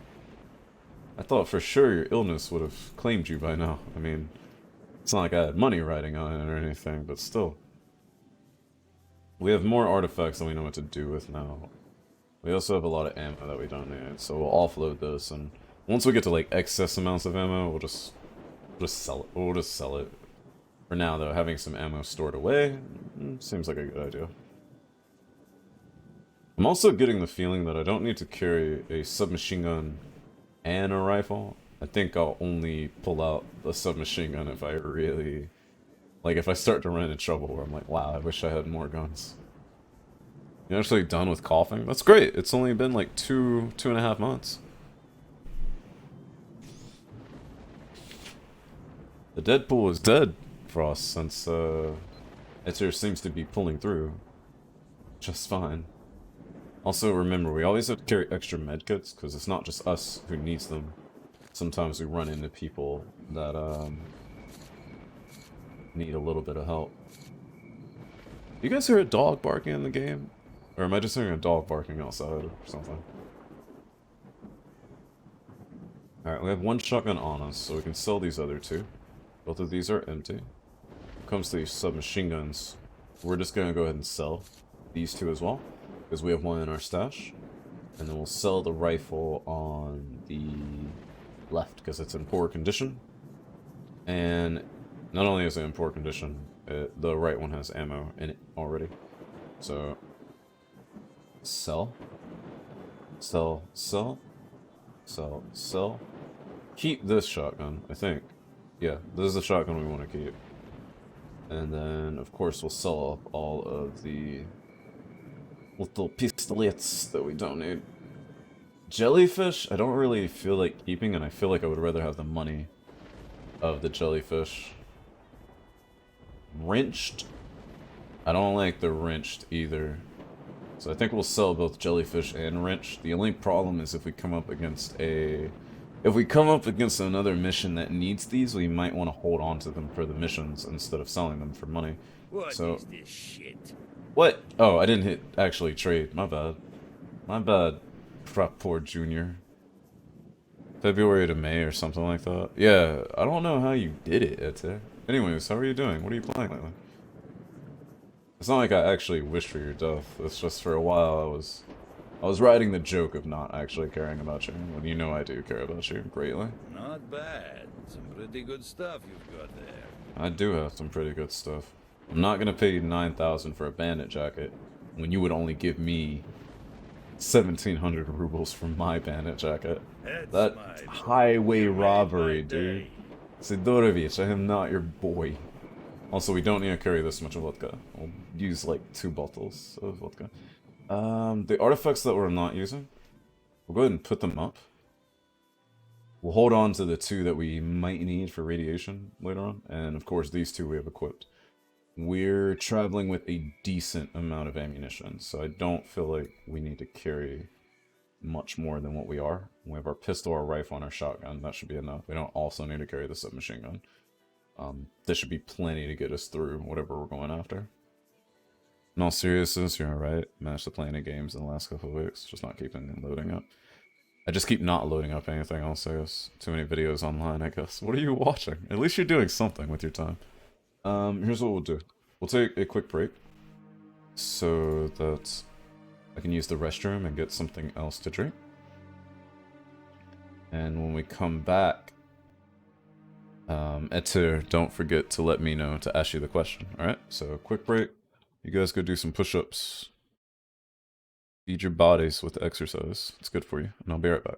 I thought for sure your illness would have claimed you by now. I mean, it's not like I had money riding on it or anything, but still. We have more artifacts than we know what to do with now. We also have a lot of ammo that we don't need, so we'll offload this, and once we get to like excess amounts of ammo, we'll just sell it. We'll just sell it. For now, though, having some ammo stored away seems like a good idea. I'm also getting the feeling that I don't need to carry a submachine gun and a rifle. I think I'll only pull out the submachine gun if I really... Like, if I start to run into trouble where I'm like, wow, I wish I had more guns. You're actually done with coughing? That's great. It's only been like two and a half months. The Deadpool is dead, Frost, since S.T.A.L.K.E.R seems to be pulling through just fine. Also, remember, we always have to carry extra medkits, because it's not just us who needs them. Sometimes we run into people that need a little bit of help. You guys hear a dog barking in the game? Or am I just hearing a dog barking outside or something? Alright, we have one shotgun on us, so we can sell these other two. Both of these are empty. When it comes to these submachine guns, we're just going to go ahead and sell these two as well, because we have one in our stash. And then we'll sell the rifle on the left, because it's in poor condition. And not only is it in poor condition, the right one has ammo in it already. So, sell. Sell, sell. Sell, sell. Keep this shotgun, I think. Yeah, this is the shotgun we want to keep. And then, of course, we'll sell off all of the little pistolets that we don't need. Jellyfish, I don't really feel like keeping, and I feel like I would rather have the money of the jellyfish. Wrenched, I don't like the wrenched either. So I think we'll sell both jellyfish and wrench. The only problem is if we come up against another mission that needs these, we might want to hold on to them for the missions instead of selling them for money. What so, is this shit? What? Oh, I didn't hit actually trade. My bad. My bad, Poor Junior. February to May or something like that. Yeah, I don't know how you did it, Ete. Anyways, how are you doing? What are you playing lately? It's not like I actually wish for your death. It's just for a while I was riding the joke of not actually caring about you, when you know I do care about you greatly. Not bad. Some pretty good stuff you've got there. I do have some pretty good stuff. I'm not gonna pay you 9,000 for a bandit jacket when you would only give me 1,700 rubles for my bandit jacket. That's highway robbery, dude. Sidorovich, I am not your boy. Also, we don't need to carry this much vodka. We'll use like 2 bottles of vodka. The artifacts that we're not using, we'll go ahead and put them up. We'll hold on to the 2 that we might need for radiation later on. And of course, these 2 we have equipped. We're traveling with a decent amount of ammunition, so I don't feel like we need to carry much more than what we are. We have our pistol, our rifle, and our shotgun. That should be enough. We don't also need to carry the submachine gun. This should be plenty to get us through whatever we're going after. In all seriousness, you're alright. Managed to play any games in the last couple of weeks. Just not keeping loading up. I just keep not loading up anything else, I guess. Too many videos online, I guess. What are you watching? At least you're doing something with your time. Here's what we'll do. We'll take a quick break so that I can use the restroom and get something else to drink. And when we come back, S.T.A.L.K.E.R, don't forget to let me know to ask you the question, alright? So, quick break. You guys go do some push-ups. Feed your bodies with exercise. It's good for you. And I'll be right back.